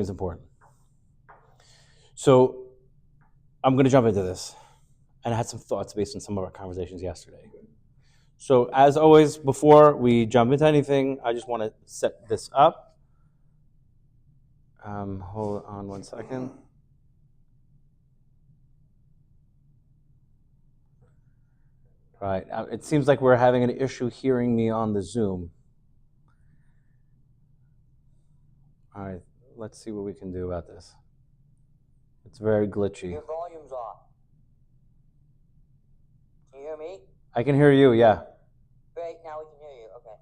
is important. So I'm going to jump into this, and I had some thoughts based on some of our conversations yesterday. So as always, before we jump into anything, I just want to set this up. Hold on one second. Right. It seems like we're having an issue hearing me on the Zoom. All right. Let's see what we can do about this. It's very glitchy. Your volume's off. Can you hear me? I can hear you, yeah. Great, now we can hear you. Okay.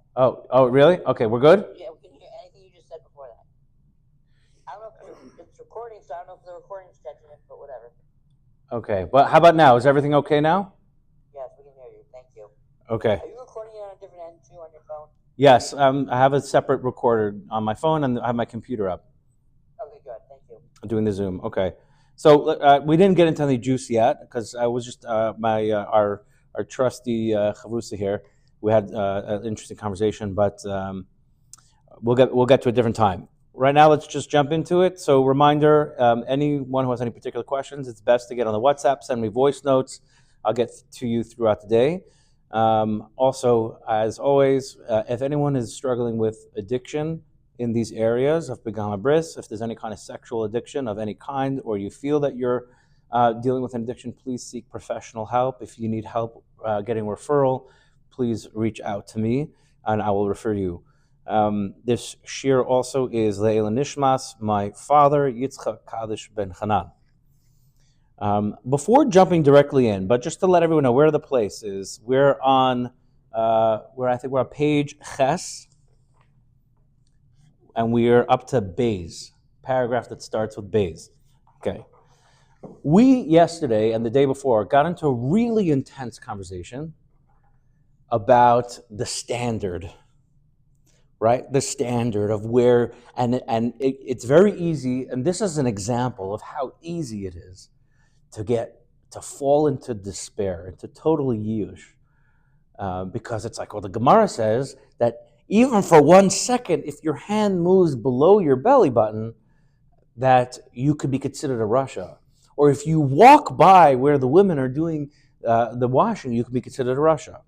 Oh, really? Okay, we're good? Yeah, we can hear anything you just said before that. I don't know if it's recording, so I don't know if the recording's catching it, but whatever. Okay, but how about now? Is everything okay now? Yes, we can hear you. Thank you. Okay. Are you recording it on a different end too on your phone? Yes, I have a separate recorder on my phone, and I have my computer up. Okay, good. Thank you. I'm doing the Zoom. Okay. So we didn't get into any juice yet because I was just our trusty Chavrusa here. We had an interesting conversation, but we'll get to a different time. Right now, let's just jump into it. So, reminder: anyone who has any particular questions, it's best to get on the WhatsApp. Send me voice notes. I'll get to you throughout the day. Also, as always, if anyone is struggling with addiction in these areas of Begama Bris, if there's any kind of sexual addiction of any kind, or you feel that you're dealing with an addiction, please seek professional help. If you need help getting referral, please reach out to me, and I will refer you. This shir also is Le'el Nishmas, my father, Yitzchak Kaddish ben Hanan. Before jumping directly in, but just to let everyone know where the place is, we're on I think we're on page Ches, and we're up to Beis, paragraph that starts with Beis. Okay. We yesterday and the day before got into a really intense conversation about the standard, right? The standard of where, and it's very easy, and this is an example of how easy it is to fall into despair, into total yish, because it's like, well, the Gemara says that even for 1 second, if your hand moves below your belly button, that you could be considered a Rasha. Or if you walk by where the women are doing the washing, you could be considered a Rasha.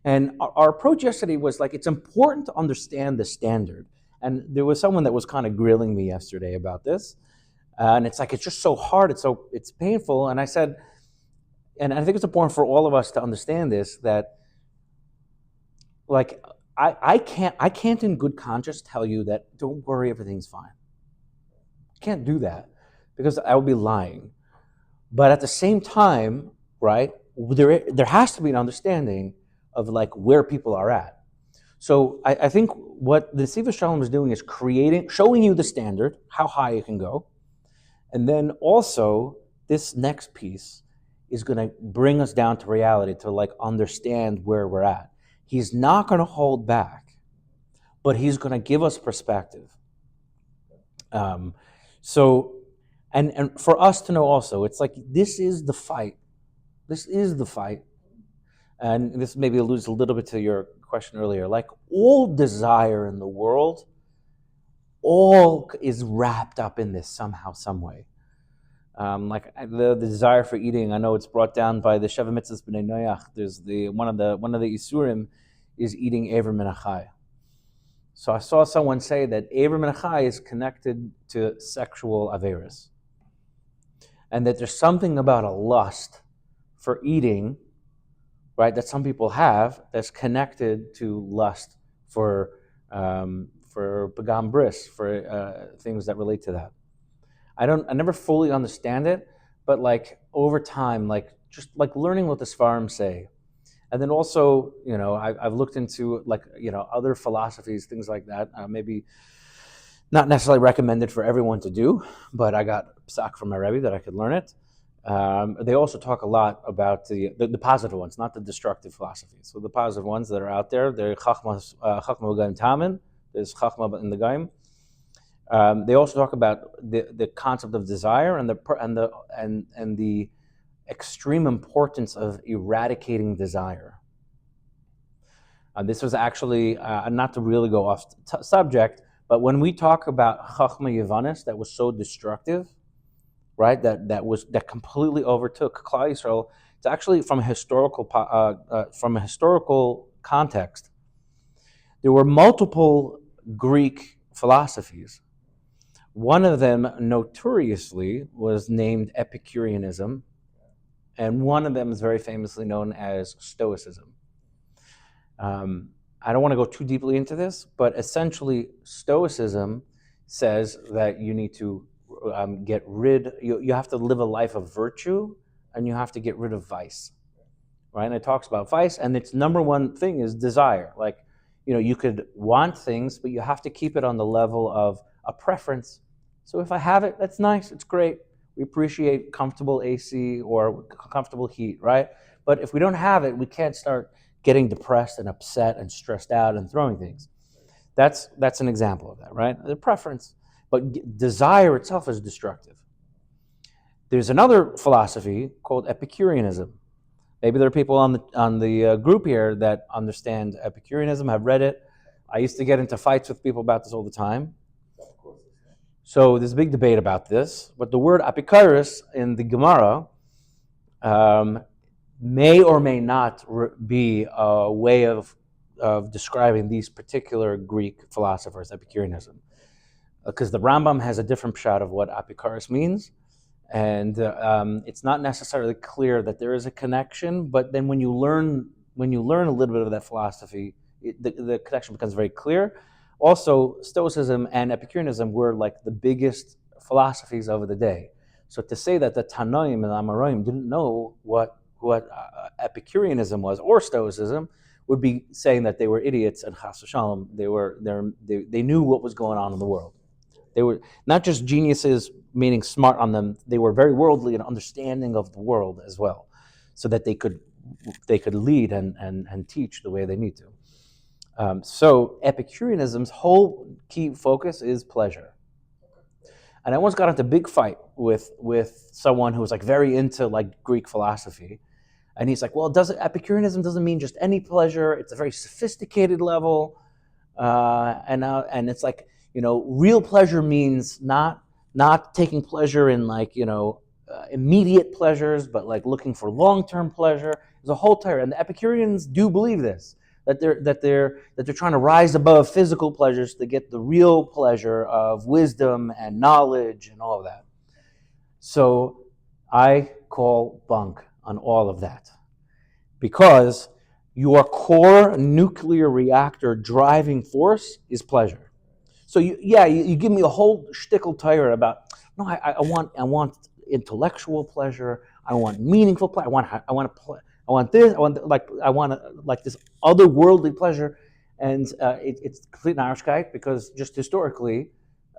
And our approach yesterday was like, it's important to understand the standard. And there was someone that was kind of grilling me yesterday about this. And it's like, it's just so hard, it's painful. And I said, and I think it's important for all of us to understand this, that like, I can't in good conscience tell you that don't worry, everything's fine. I can't do that because I would be lying. But at the same time, right, there has to be an understanding of like where people are at. So I think what the Nesivos Shalom is doing is showing you the standard, how high it can go. And then also this next piece is going to bring us down to reality, to like understand where we're at. He's not going to hold back, but he's going to give us perspective. So, and for us to know also, it's like, this is the fight. This is the fight. And this maybe alludes a little bit to your question earlier. Like, all desire in the world, all is wrapped up in this somehow, some way. Like the desire for eating, I know it's brought down by the Sheva Mitzvahs B'nai Noach. There's one of the Isurim is eating Ever Min HaChai. So I saw someone say that Ever Min HaChai is connected to sexual averis, and that there's something about a lust for eating, right, that some people have that's connected to lust for Begam Bris, for things that relate to that. I never fully understand it, but like over time, like just like learning what the Sfarim say. And then also, I've looked into like, other philosophies, things like that. Maybe not necessarily recommended for everyone to do, but I got psak from my Rebbe that I could learn it. They also talk a lot about the positive ones, not the destructive philosophies. So the positive ones that are out there, they're Chachma B'Gaim Tamin, there's Chachma in the Gaim. They also talk about the concept of desire and the extreme importance of eradicating desire. This was actually not to really go off subject, But when we talk about Chachma Yavanis that was so destructive, right? That completely overtook Klal Yisrael. It's actually from a historical context. There were multiple Greek philosophies. One of them notoriously was named Epicureanism, and one of them is very famously known as Stoicism. I don't want to go too deeply into this, but essentially Stoicism says that you need to get rid, you have to live a life of virtue, and you have to get rid of vice, right? And it talks about vice, and its number one thing is desire. Like, you could want things, but you have to keep it on the level of a preference. So if I have it, that's nice, it's great. We appreciate comfortable AC or comfortable heat, right? But if we don't have it, we can't start getting depressed and upset and stressed out and throwing things. That's an example of that, right? The preference. But desire itself is destructive. There's another philosophy called Epicureanism. Maybe there are people on the group here that understand Epicureanism, have read it. I used to get into fights with people about this all the time. So there's a big debate about this. But the word Epicurus in the Gemara may or may not be a way of describing these particular Greek philosophers, Epicureanism. Because the Rambam has a different pshat of what Epicurus means, and it's not necessarily clear that there is a connection. But then when you learn a little bit of that philosophy, the connection becomes very clear. Also, Stoicism and Epicureanism were like the biggest philosophies of the day. So to say that the Tanoim and Amoraim didn't know what Epicureanism was or Stoicism would be saying that they were idiots and chas v'shalom. They knew what was going on in the world. They were not just geniuses, meaning smart on them. They were very worldly and understanding of the world as well, so that they could lead and teach the way they need to. So Epicureanism's whole key focus is pleasure. And I once got into a big fight with someone who was like very into like Greek philosophy. And he's like, well, Epicureanism doesn't mean just any pleasure. It's a very sophisticated level. And it's like, real pleasure means not taking pleasure in like, immediate pleasures, but like looking for long-term pleasure. There's a whole tire. And the Epicureans do believe this, that they're trying to rise above physical pleasures to get the real pleasure of wisdom and knowledge and all of that. So I call bunk on all of that, because your core nuclear reactor driving force is pleasure. So you give me a whole shtickle tire about, no, I want intellectual pleasure, I want meaningful pleasure, I want this otherworldly pleasure, and it's complete narishkeit, because just historically,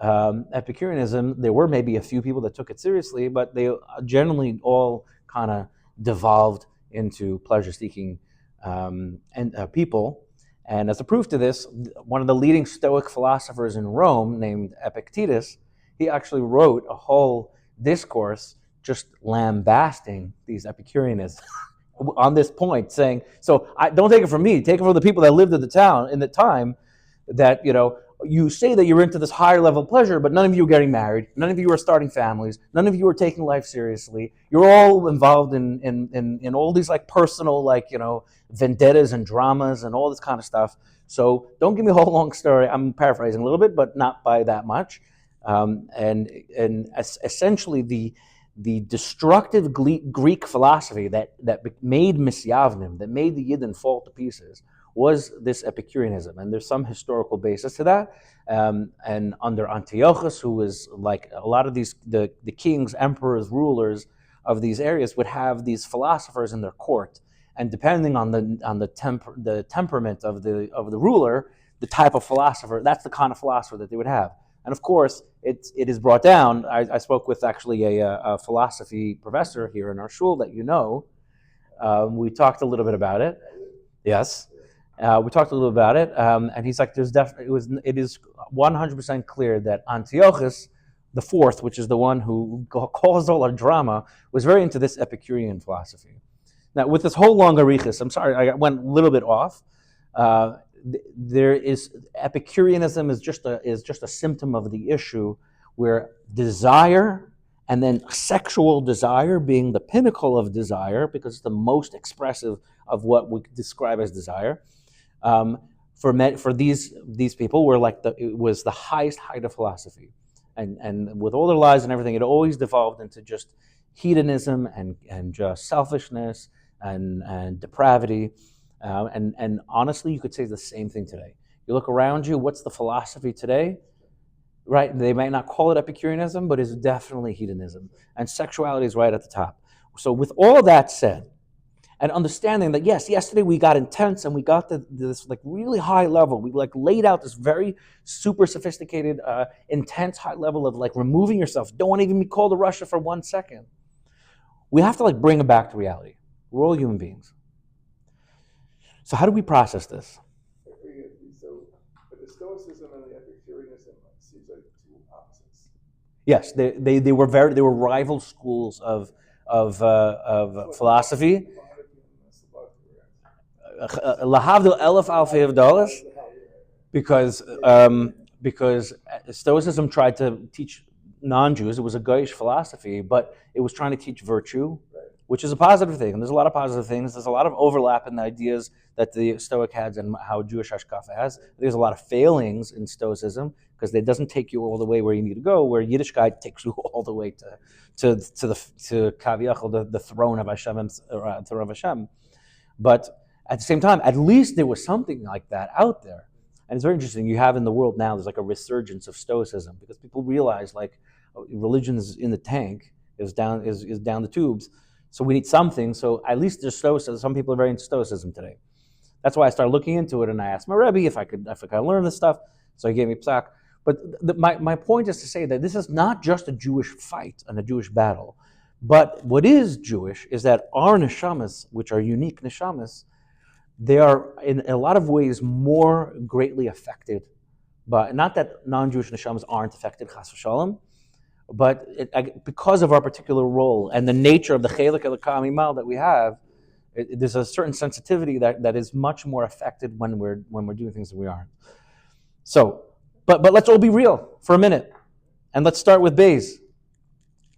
Epicureanism, there were maybe a few people that took it seriously, but they generally all kind of devolved into pleasure-seeking people. And as a proof to this, one of the leading Stoic philosophers in Rome, named Epictetus, he actually wrote a whole discourse just lambasting these Epicureans on this point, saying, so don't take it from me, take it from the people that lived in the time, that, you say that you're into this higher level pleasure, but none of you are getting married, none of you are starting families, none of you are taking life seriously. You're all involved in all these like personal, like, vendettas and dramas and all this kind of stuff. So don't give me a whole long story. I'm paraphrasing a little bit, but not by that much. And essentially the destructive Greek philosophy that made Misyavnim, that made the Yidden fall to pieces, was this Epicureanism. And there's some historical basis to that. And under Antiochus, who was like a lot of these, the kings, emperors, rulers of these areas would have these philosophers in their court. And depending on the temperament of the ruler, the type of philosopher, that's the kind of philosopher that they would have. And of course, it is brought down. I spoke with actually a philosophy professor here in our shul that we talked a little bit about it. Yes. We talked a little about it, and he's like, it is 100% clear that Antiochus the fourth, which is the one who caused all our drama, was very into this Epicurean philosophy. Now, with this whole long arichas, I'm sorry, I went a little bit off. there is Epicureanism is just a symptom of the issue, where desire, and then sexual desire being the pinnacle of desire, because it's the most expressive of what we describe as desire. For these people, were like it was the highest height of philosophy, and with all their lives and everything, it always devolved into just hedonism and just selfishness and depravity. And honestly, you could say the same thing today. You look around you, what's the philosophy today? Right? They might not call it Epicureanism, but it's definitely hedonism. And sexuality is right at the top. So with all that said, and understanding that, yes, yesterday we got intense and we got this like really high level. We like laid out this very super sophisticated, intense high level of like removing yourself. Don't want to even be called to Russia for 1 second. We have to like bring it back to reality. We're all human beings. So how do we process this? So, but the Stoicism and the Epicureanism seems like two opposites. Yes, they were rival schools of philosophy. Lahavdil elef alfei of dollars, because Stoicism tried to teach non-Jews. It was a Goyish philosophy, but it was trying to teach virtue, which is a positive thing. And there's a lot of positive things. There's a lot of overlap in the ideas that the Stoic had and how Jewish Hashkafa has. There's a lot of failings in Stoicism because it doesn't take you all the way where you need to go, where Yiddishkeit takes you all the way to Kaviyachal, the throne of Hashem. But at the same time, at least there was something like that out there. And it's very interesting. You have in the world now, there's like a resurgence of Stoicism because people realize like religion is in the tank, is down the tubes. So we need something. So at least there's Stoicism. Some people are very into Stoicism today. That's why I started looking into it, and I asked my Rebbe if I could learn this stuff. So he gave me psak. But my point is to say that this is not just a Jewish fight and a Jewish battle. But what is Jewish is that our neshamas, which are unique neshamas, they are in a lot of ways more greatly affected. But not that non-Jewish neshamas aren't affected, chas v'shalom, but because of our particular role and the nature of the chelik elokah mimal that we have, there's a certain sensitivity that is much more affected when we're doing things that we aren't. So, but let's all be real for a minute, and let's start with Beis.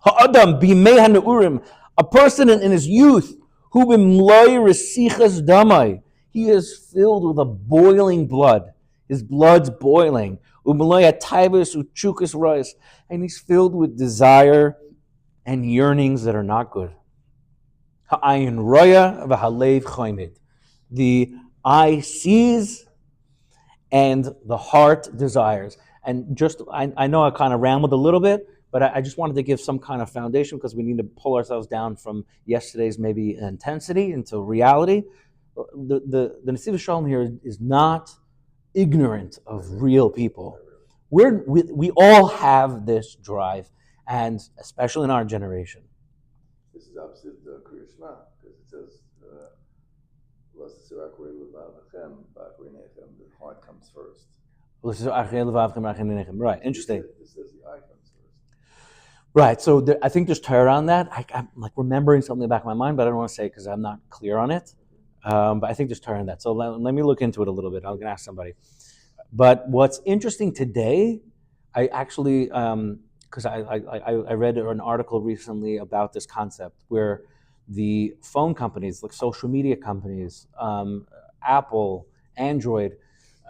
Ha'adam b'mei haneurim, a person in his youth who b'mloi resichas damai, he is filled with a boiling blood. His blood's boiling. U'mloi ataibus u'chukas rois, and he's filled with desire and yearnings that are not good. Ha'ayin roya v'halev choimed. The eye sees and the heart desires. And just, I know I kind of rambled a little bit, but I just wanted to give some kind of foundation because we need to pull ourselves down from yesterday's maybe intensity into reality. The Nesivos Shalom here is not ignorant of real people. We all have this drive, and especially in our generation. This is opposite the Kriya Shema, because it says, the heart comes first. Right, interesting. This says the eye comes first. Right, so I think there's Torah on that. I'm like remembering something in the back of my mind, but I don't want to say it because I'm not clear on it. But I think there's Torah on that. So let me look into it a little bit. I'm going to ask somebody. But what's interesting today, I actually, because I read an article recently about this concept where the phone companies, like social media companies, Apple, Android,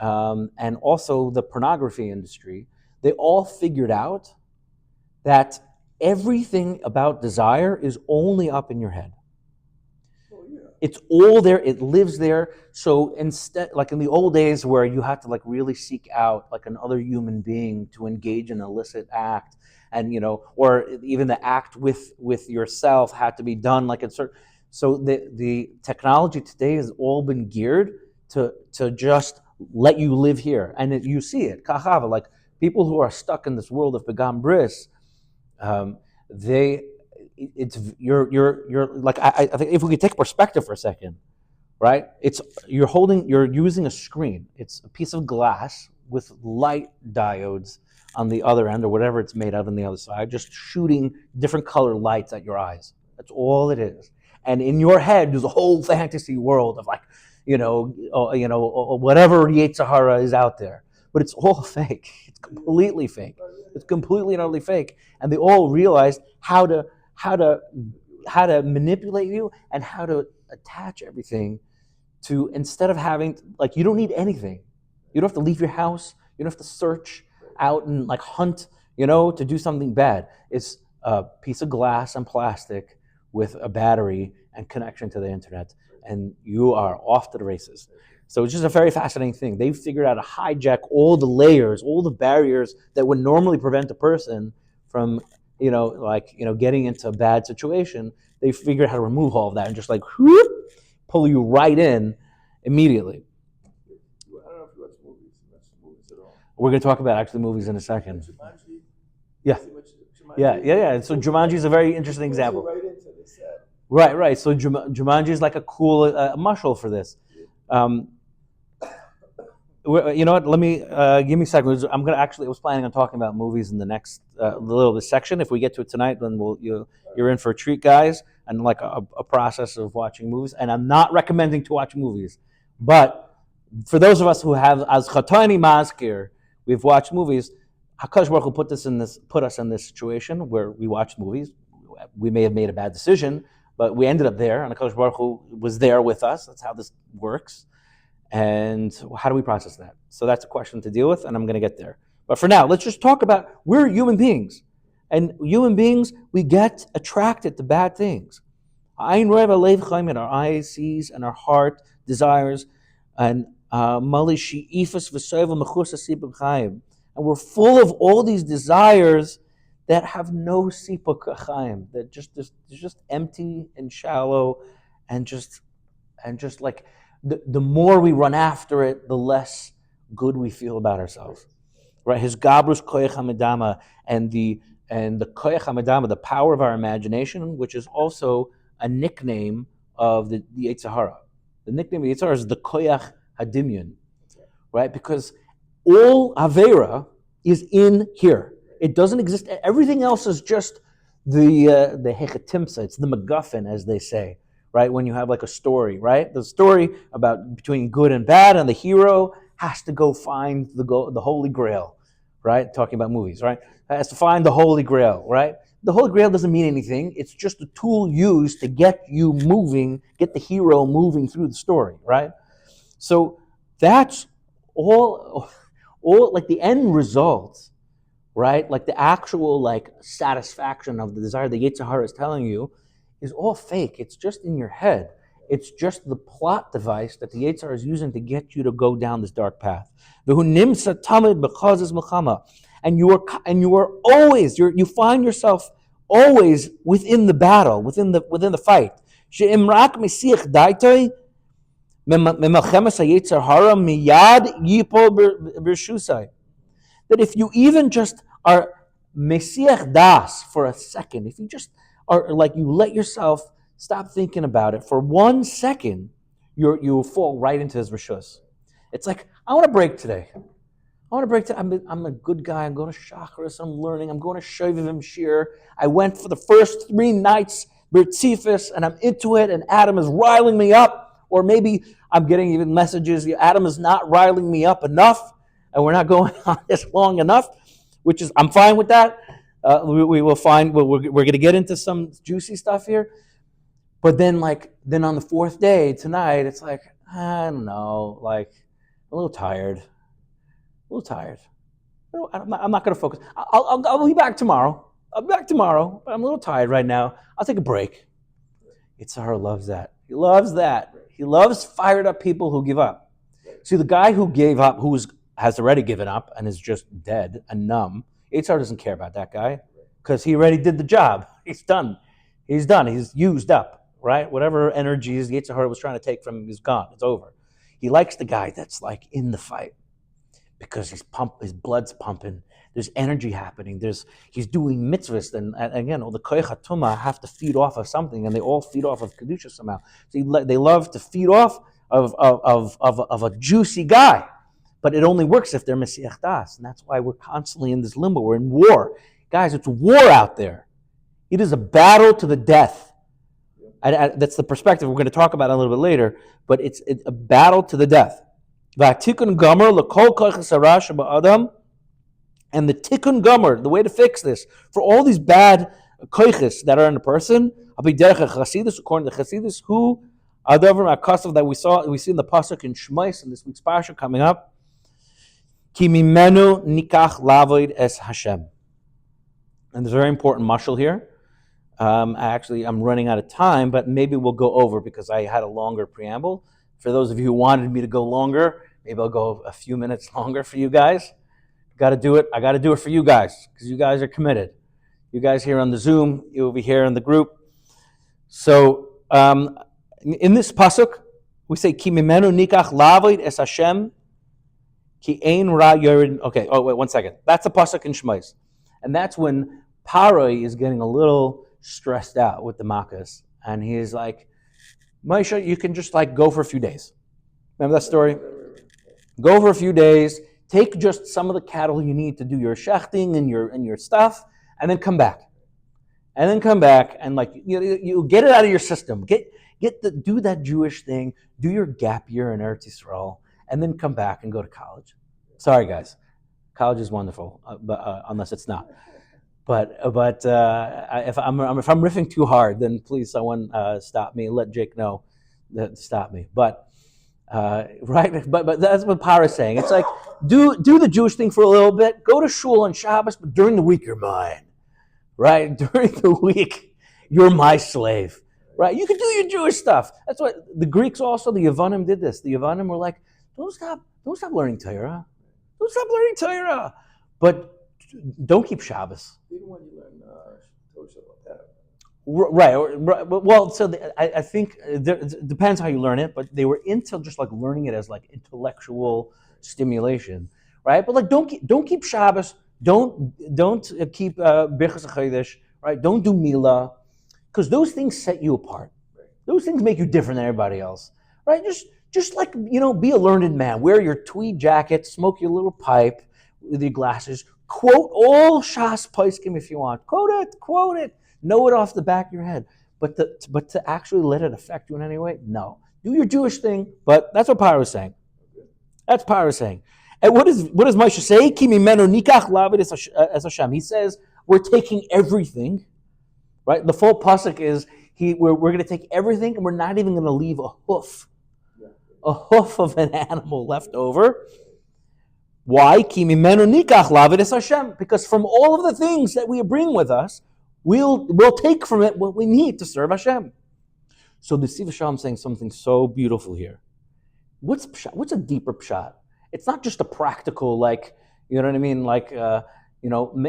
and also the pornography industry, they all figured out that everything about desire is only up in your head. It's all there. It lives there. So instead, like in the old days where you had to like really seek out like another human being to engage in an illicit act, and or even the act with yourself had to be done like a certain. So the technology today has all been geared to just let you live here, and you see it. Kachava, like people who are stuck in this world of begam bris, you're like I think if we could take perspective for a second, right? You're using a screen. It's a piece of glass with light diodes on the other end or whatever it's made of on the other side, just shooting different color lights at your eyes. That's all it is. And in your head, there's a whole fantasy world of like, or whatever Yetzer Hara is out there. But it's all fake. It's completely fake. It's completely and utterly fake. And they all realized how to manipulate you and how to attach everything to, instead of having, like, you don't need anything. You don't have to leave your house. You don't have to search out and like hunt, to do something bad. It's a piece of glass and plastic with a battery and connection to the internet, and you are off to the races. So it's just a very fascinating thing. They've figured out to hijack all the layers, all the barriers that would normally prevent a person from, getting into a bad situation. They figured out how to remove all of that and just like whoop, pull you right in immediately. I don't know if you watch movies at all. We're going to talk about actually movies in a second. Jumanji? Yeah. Jumanji? Yeah. So Jumanji is a very interesting example. Right into the set. Right. So Jumanji is like a cool mushroom for this. You know what? Let me give me a second. I was planning on talking about movies in the next little bit section. If we get to it tonight, then you're in for a treat, guys, and like a process of watching movies. And I'm not recommending to watch movies, but for those of us who have as chatani maskir, we've watched movies. Hakadosh Baruch Hu put us in this situation where we watched movies. We may have made a bad decision, but we ended up there, and Hakadosh Baruch Hu was there with us. That's how this works. And how do we process that? So that's a question to deal with, and I'm going to get there. But for now, let's just talk about, we're human beings. And human beings, we get attracted to bad things. Our eye sees and our heart desires, and and we're full of all these desires that have no sipuk chaim, that just empty and shallow, and just like the more we run after it, the less good we feel about ourselves, right? His gabrus koyach hamedama, and the koyach hamedama, the power of our imagination, which is also a nickname of the Yetzer Hara. The nickname of the Yetzer Hara is the koyach hadimyon, right? Because all avera is in here. It doesn't exist. Everything else is just the hechatimsa. It's the MacGuffin, as they say, right? When you have like a story, right? The story about between good and bad, and the hero has to go find the Holy Grail, right? Talking about movies, right? Has to find the Holy Grail, right? The Holy Grail doesn't mean anything. It's just a tool used to get you moving, get the hero moving through the story, right? So that's all like the end result, right? Like the actual like satisfaction of the desire the Yetzer Hara is telling you is all fake. It's just in your head. It's just the plot device that the Yetzer Hara is using to get you to go down this dark path. And you are always, you find yourself always within the battle, within the fight. That if you even just are mesiach das for a second, if you just are like, you let yourself stop thinking about it for 1 second, you will fall right into his rishus. It's like, I want to break today. I'm a good guy. I'm going to Shacharis. I'm learning. I'm going to Shovavim shir. I went for the first 3 nights Bertzifis, and I'm into it, and Adam is riling me up. Or maybe I'm getting even messages, Adam is not riling me up enough, and we're not going on this long enough, which is, I'm fine with that. We will find, we're going to get into some juicy stuff here. But then on the 4th day, tonight, it's like, I don't know, like, I'm a little tired. I'm not going to focus. I'll be back tomorrow. But I'm a little tired right now. I'll take a break. Yetzer Hara loves that. He loves that. He loves fired up people who give up. See, the guy who gave up, has already given up and is just dead and numb, Yetzer Hara doesn't care about that guy because he already did the job. He's done. He's used up, right? Whatever energies Yetzer Hara was trying to take from him is gone. It's over. He likes the guy that's like in the fight, because his blood's pumping. There's energy happening. He's doing mitzvahs, and again, all the koyach hatumah have to feed off of something, and they all feed off of kedusha somehow. So they love to feed off of a juicy guy, but it only works if they're mesiach das, and that's why we're constantly in this limbo. We're in war, guys. It's war out there. It is a battle to the death. That's the perspective we're going to talk about a little bit later, but it's a battle to the death. V'atikun gomer l'kol kochas hara sheba'adam, and the tikkun gomer, the way to fix this, for all these bad koiches that are in the person, according to Chassidus, who adavar akasav that we see in the pasuk in Shmos in this week's parsha coming up, ki mimenu nikach lavoid es Hashem. And there's a very important mashal here. I'm running out of time, but maybe we'll go over because I had a longer preamble. For those of you who wanted me to go longer, maybe I'll go a few minutes longer for you guys. Got to do it. I got to do it for you guys because you guys are committed. You guys here on the Zoom, you over here in the group. So in this pasuk, we say ki mimenu nikach lavoid es Hashem ki ein ra yored. Okay. Oh wait, 1 second. That's a pasuk in Shmos, and that's when Paroi is getting a little stressed out with the Makkos, and he's like, Moshe, you can just like go for a few days. Remember that story? Go for a few days. Take just some of the cattle you need to do your shechting and your stuff, and then come back. And like you get it out of your system. Do that Jewish thing. Do your gap year in Eretz Yisrael, and then come back and go to college. Sorry, guys, college is wonderful, but unless it's not. But if I'm riffing too hard, then please someone stop me. Let Jake know to stop me. But right, but that's what Parah is saying. It's like do the Jewish thing for a little bit. Go to shul on Shabbos, but during the week you're mine. Right, during the week you're my slave. Right, you can do your Jewish stuff. That's what the Greeks also. The Yavanim did this. The Yavanim were like, don't stop learning Torah. Don't stop learning Torah. But don't keep Shabbos. Even when you learn Torah like that. Right. Well, so I think it depends how you learn it, but they were into just like learning it as like intellectual stimulation, right? But like don't keep Shabbos, don't keep Birchas HaChodesh, right? Don't do Milah, because those things set you apart. Those things make you different than everybody else, right? Just like be a learned man, wear your tweed jacket, smoke your little pipe with your glasses. Quote all Shas Poskim if you want. Quote it. Know it off the back of your head. But to actually let it affect you in any way, no. Do your Jewish thing, but that's what Parah is saying. That's Parah saying. And what does Moshe say? Ki mimenu nikach lavid es Hashem. He says we're taking everything, right? The full pasuk is we're going to take everything and we're not even going to leave a hoof of an animal left over. Why? Ki mimenu nikach lavid es Hashem. Because from all of the things that we bring with us, we'll take from it what we need to serve Hashem. So the Nesivos Shalom saying something so beautiful here. What's a deeper pshat? It's not just a practical, like, you know what I mean? Like,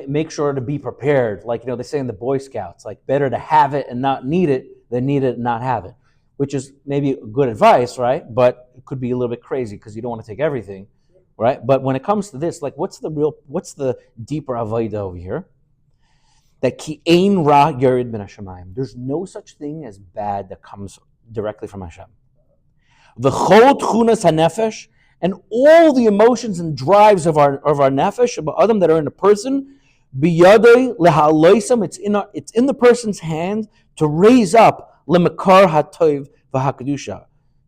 make sure to be prepared. Like, they say in the Boy Scouts, like, better to have it and not need it than need it and not have it, which is maybe good advice, right? But it could be a little bit crazy because you don't want to take everything. Right, but when it comes to this, like, what's the deeper avodah over here? That ki ein ra yored min hashamayim. There's no such thing as bad that comes directly from Hashem. V'chol tchunas hanefesh, and all the emotions and drives of our nefesh, of Adam that are in a person, biyadei lehaloisam. It's in the person's hand to raise up lemekar hatov v'hakadusha,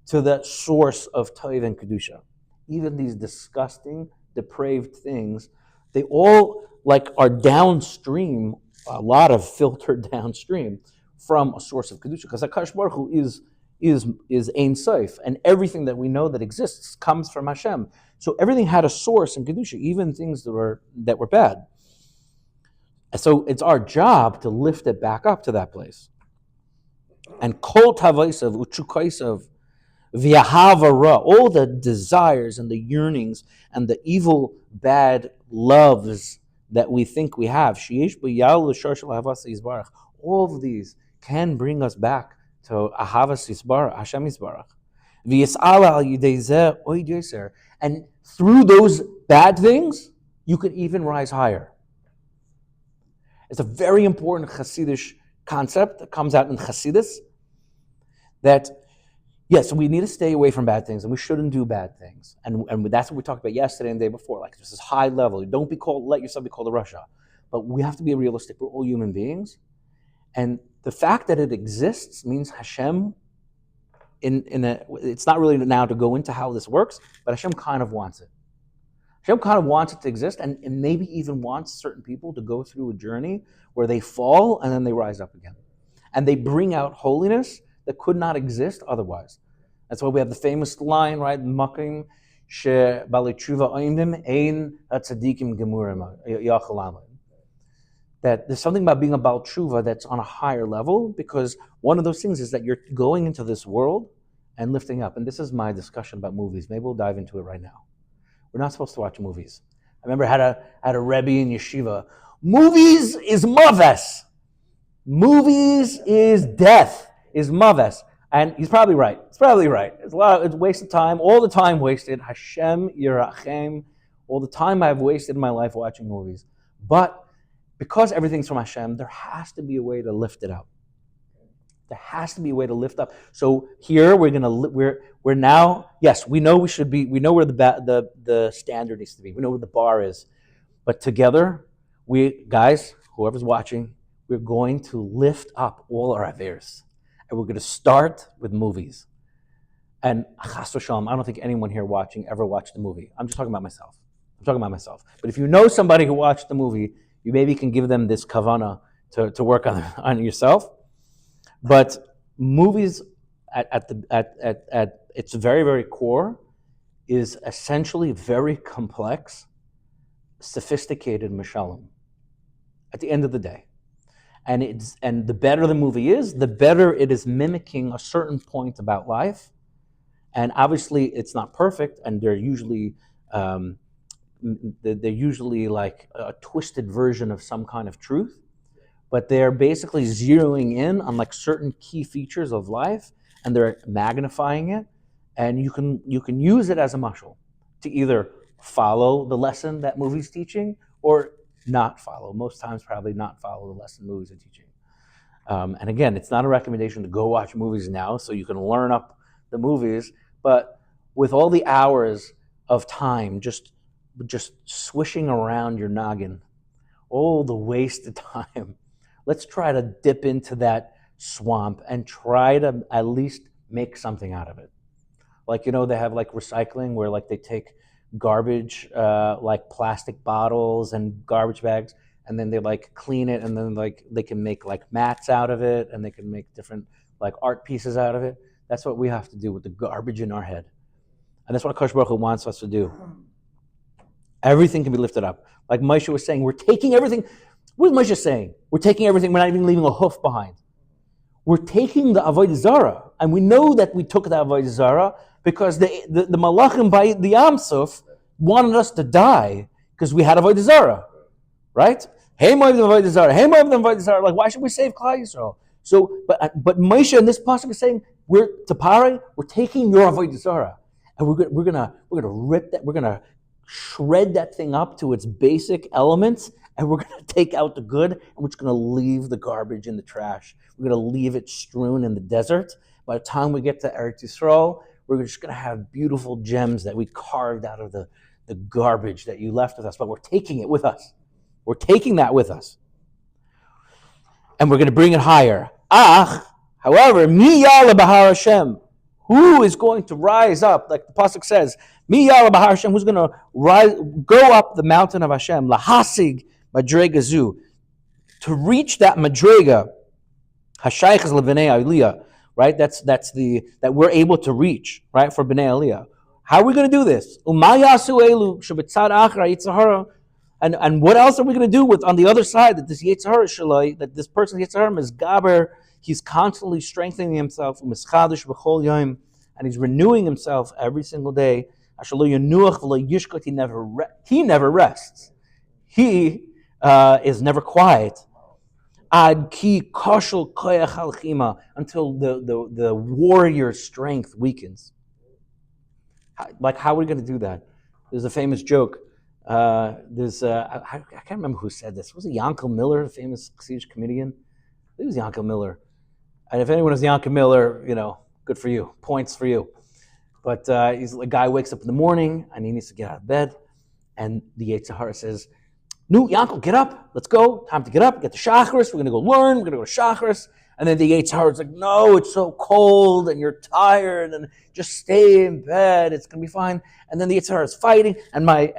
to the source of tov and kedusha. Even these disgusting, depraved things, they all like are downstream, a lot of filtered downstream from a source of kedusha. Because HaKadosh Baruch Hu is Ein Sof, and everything that we know that exists comes from Hashem. So everything had a source in kedusha, even things that were bad. So it's our job to lift it back up to that place. And kol tavaisav uchukaisav v'yahavara, all the desires and the yearnings and the evil, bad loves that we think we have, all of these can bring us back to Ahavas Yisbarach, Hashem Yisbarach. And through those bad things, you can even rise higher. It's a very important Hasidic concept that comes out in Hasidus, that yes, we need to stay away from bad things, and we shouldn't do bad things. And that's what we talked about yesterday and the day before. Like, this is high level. Don't let yourself be called a Russia. But we have to be realistic. We're all human beings. And the fact that it exists means Hashem, it's not really now to go into how this works, but Hashem kind of wants it. Hashem kind of wants it to exist, and maybe even wants certain people to go through a journey where they fall and then they rise up again. And they bring out holiness that could not exist otherwise. That's why we have the famous line, right? Makim she bali tshuva oimdim ein hatzadikim gemurim yachalam. That there's something about being a Baal Tshuva that's on a higher level, because one of those things is that you're going into this world and lifting up. And this is my discussion about movies. Maybe we'll dive into it right now. We're not supposed to watch movies. I remember I had a Rebbe in yeshiva. Movies is maves. Movies is death, is maves. And he's probably right. It's probably right. It's a waste of time. All the time wasted. Hashem yirachem. All the time I've wasted in my life watching movies. But because everything's from Hashem, there has to be a way to lift it up. There has to be a way to lift up. So here we're now, yes, we know we know where the standard needs to be. We know where the bar is. But together, guys, whoever's watching, we're going to lift up all our averos. And we're going to start with movies. And chas v'shalom, I don't think anyone here watching ever watched the movie. I'm just talking about myself. But if you know somebody who watched the movie, you maybe can give them this kavana to work on yourself. But movies at its very, very core is essentially very complex, sophisticated mashalim at the end of the day. And the better the movie is, the better it is mimicking a certain point about life. And obviously it's not perfect, and they're usually like a twisted version of some kind of truth, but they're basically zeroing in on like certain key features of life, and they're magnifying it, and you can use it as a mashal to either follow the lesson that movie's teaching or not follow. Most times, probably not follow the lesson movies are teaching. And again, it's not a recommendation to go watch movies now so you can learn up the movies, but with all the hours of time just swishing around your noggin, all the wasted time, let's try to dip into that swamp and try to at least make something out of it. Like, they have like recycling where like they take garbage, like plastic bottles and garbage bags, and then they like clean it, and then like they can make like mats out of it, and they can make different like art pieces out of it. That's what we have to do with the garbage in our head. And that's what Akash Baruch Hu wants us to do. Everything can be lifted up. Like Moshe was saying, we're taking everything. What is Moshe saying? We're taking everything, we're not even leaving a hoof behind. We're taking the Avodah Zarah, and we know that we took the Avodah Zarah because the Malachim by the Yam Suf wanted us to die because we had Avodah Zarah, right? Hey, Moed Avodah Zarah. Hey, Moed Avodah Zarah. Like, why should we save Klal Yisrael? So, but Moshe in this pasuk is saying, we're taking your Avodah Zarah, and we're gonna rip that. We're gonna shred that thing up to its basic elements, and we're gonna take out the good, and we're just gonna leave the garbage in the trash. We're gonna leave it strewn in the desert. By the time we get to Eretz Yisrael, we're just gonna have beautiful gems that we carved out of the garbage that you left with us. But we're taking it with us. We're taking that with us, and we're gonna bring it higher. However, mi yala b'har Hashem. Who is going to rise up, like the pasuk says, Mi yala b'har Hashem, who's going to go up the mountain of Hashem, lahasig madrega zu, to reach that madrega, hashayches levenei aliyah, right? That's that we're able to reach, right, for bnei aliyah. How are we going to do this? Umayasu elu shebetzad achra yitzhara. And what else are we going to do with on the other side that this yitzhara shalai, that this person yitzhara is gaber? He's constantly strengthening himself, and he's renewing himself every single day. He never rests. He is never quiet. Until the warrior's strength weakens. Like, how are we going to do that? There's a famous joke. I can't remember who said this. Was it Yankel Miller, the famous Chassidish comedian? It was Yankel Miller. And if anyone is Yankel Miller, good for you. Points for you. But a guy wakes up in the morning and he needs to get out of bed. And the Yetzer Hara says, "No, Yankel, get up. Let's go. Time to get up. Get to Shacharis. We're going to go learn. We're going to go to Shacharis." And then the Yetzer Hara is like, "No, it's so cold and you're tired and just stay in bed. It's going to be fine." And then the Yetzer Hara is fighting, and my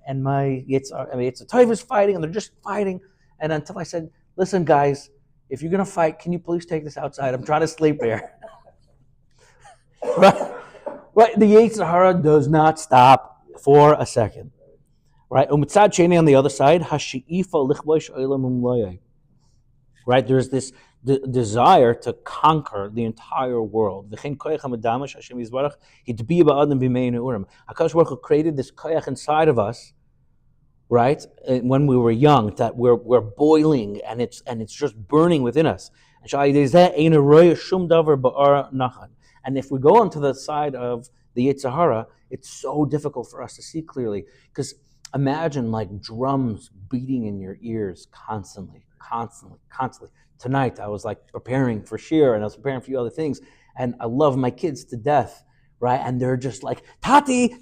Yetzer Tov is fighting, and they're just fighting. And until I said, "Listen, guys, if you're going to fight, can you please take this outside? I'm trying to sleep here." Right? The Yetzer Hara does not stop for a second. Right? Umitzad Sheni on the other side, Hashi'ifa lichbosh olam umloyai. Right? There's this desire to conquer the entire world. V'chein koyach hamadamash Hashem Yisbarach hitbiya ba'adam b'mei neurim. HaKadosh Baruch Hu created this koyach inside of us, right? When we were young, that we're boiling and it's just burning within us. And if we go onto the side of the Yetzer Hara, it's so difficult for us to see clearly. Because imagine like drums beating in your ears constantly. Tonight I was like preparing for Shir and I was preparing for a few other things. And I love my kids to death, right? And they're just like, Tati,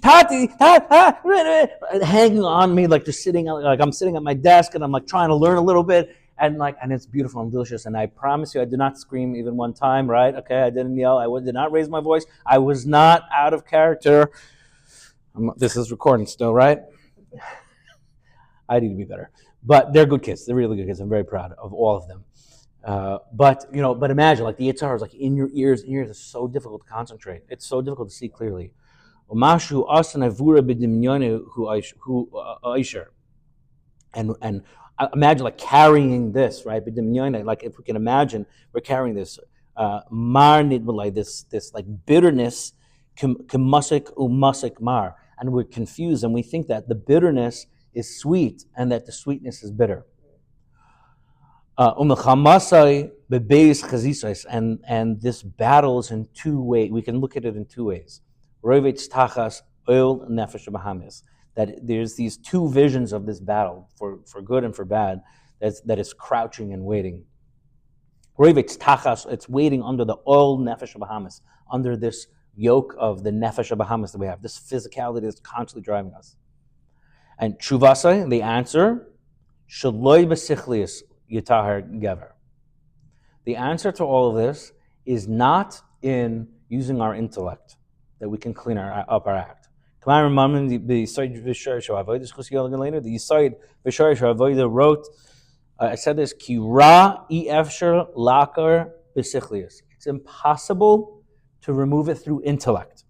hanging on me, like just sitting, like I'm sitting at my desk and I'm like trying to learn a little bit. And it's beautiful and delicious. And I promise you, I did not scream even one time, right? Okay, I didn't yell. I did not raise my voice. I was not out of character. This is recording still, right? I need to be better. But they're good kids. They're really good kids. I'm very proud of all of them. But imagine, like the Yetzer Hara is like in your ears. In your ears, it's so difficult to concentrate. It's so difficult to see clearly. And imagine like carrying this, right? Like if we can imagine, we're carrying this this like bitterness, umasik mar, and we're confused and we think that the bitterness is sweet and that the sweetness is bitter. And this battle is in two ways. We can look at it in two ways. That there's these two visions of this battle for good and for bad that is crouching and waiting. It's waiting under the oil nefesh Bahamas, under this yoke of the nefesh Bahamas that we have, this physicality that's constantly driving us. And Chuvasai, the answer, Shaloi b'sichlius yitahar gever. The answer to all of this is not in using our intellect that we can clean up our act. The Yisayid V'Sharish Avodah wrote, I said this, Ki ra efshar lakar b'sichlius. It's impossible to remove it through intellect.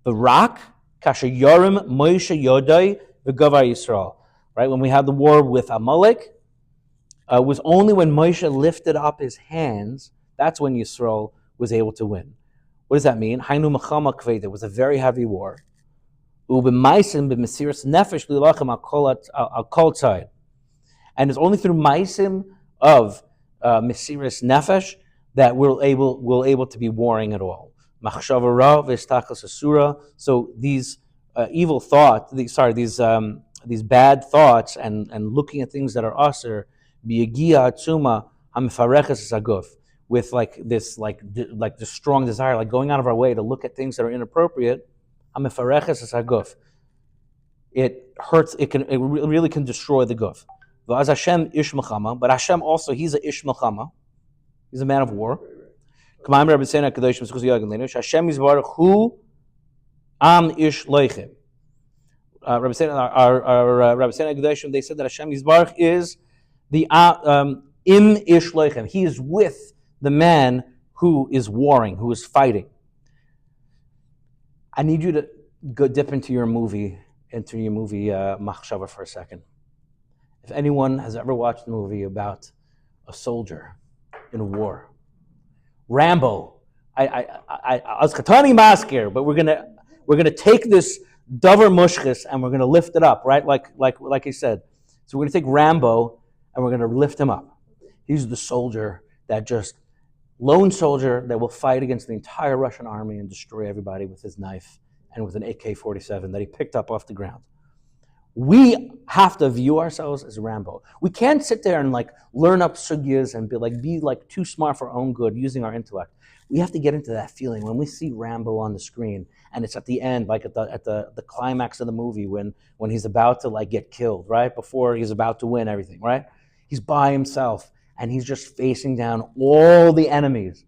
V'rak kasher yorim Moshe yodai v'gavar Yisrael. Right, when we had the war with Amalek, it was only when Moshe lifted up his hands, that's when Yisrael was able to win. What does that mean? Hainu machama kveda. It was a very heavy war. Ubemaisim b'mesiras nefesh lilachem al kol tzad. And it's only through maisim of mesiras nefesh that we're able to be warring at all. Machshava ra v'istachas asura. So these evil thoughts, these bad thoughts, and looking at things that are aser, biyagia atzuma hamifareches aguf, with like this strong desire, like going out of our way to look at things that are inappropriate. Hamifareches aguf. It hurts. It really can destroy the guf. V'az Hashem ish melchama, but Hashem also, He's a ish melchama. He's a man of war. Hashem Yisbarach am ish loichem. Rabbi Sena, they said that Hashem Yisbarach is the im ish loichem. He is with the man who is warring, who is fighting. I need you to go dip into your movie Machshava for a second. If anyone has ever watched a movie about a soldier in a war, Rambo, I was Katani Maskir, but we're gonna take this davar mushchis and we're gonna lift it up, right? Like he said. So we're gonna take Rambo and we're gonna lift him up. He's the soldier lone soldier that will fight against the entire Russian army and destroy everybody with his knife and with an AK-47 that he picked up off the ground. We have to view ourselves as Rambo. We can't sit there and like learn up sugyas and be like too smart for our own good using our intellect. We have to get into that feeling when we see Rambo on the screen and it's at the end, like at the climax of the movie when he's about to like get killed, right? Before he's about to win everything, right? He's by himself and he's just facing down all the enemies.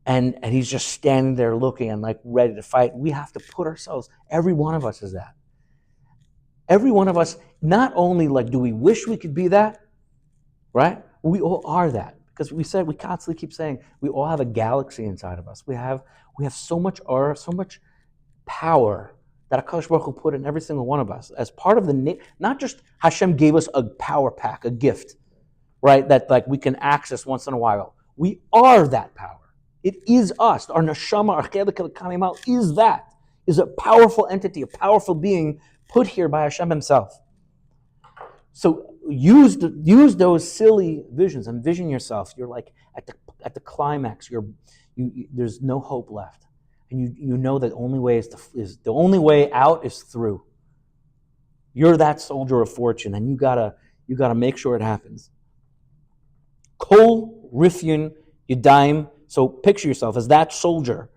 And he's just standing there looking and like ready to fight. We have to put ourselves, every one of us is that. Every one of us, not only like do we wish we could be that, right? We all are that. Because we constantly keep saying, we all have a galaxy inside of us. We have so much aura, so much power that HaKadosh Baruch Hu put in every single one of us. As part of not just Hashem gave us a power pack, a gift, right? That like we can access once in a while. We are that power. It is us. Our neshama, our chelik el-kamimal is a powerful entity, a powerful being put here by Hashem himself. So use those silly visions. Envision yourself. You're like at the climax. There's no hope left, and you know that the only way the only way out is through. You're that soldier of fortune, and you gotta make sure it happens. Kol rifyun yadayim. So picture yourself as that soldier.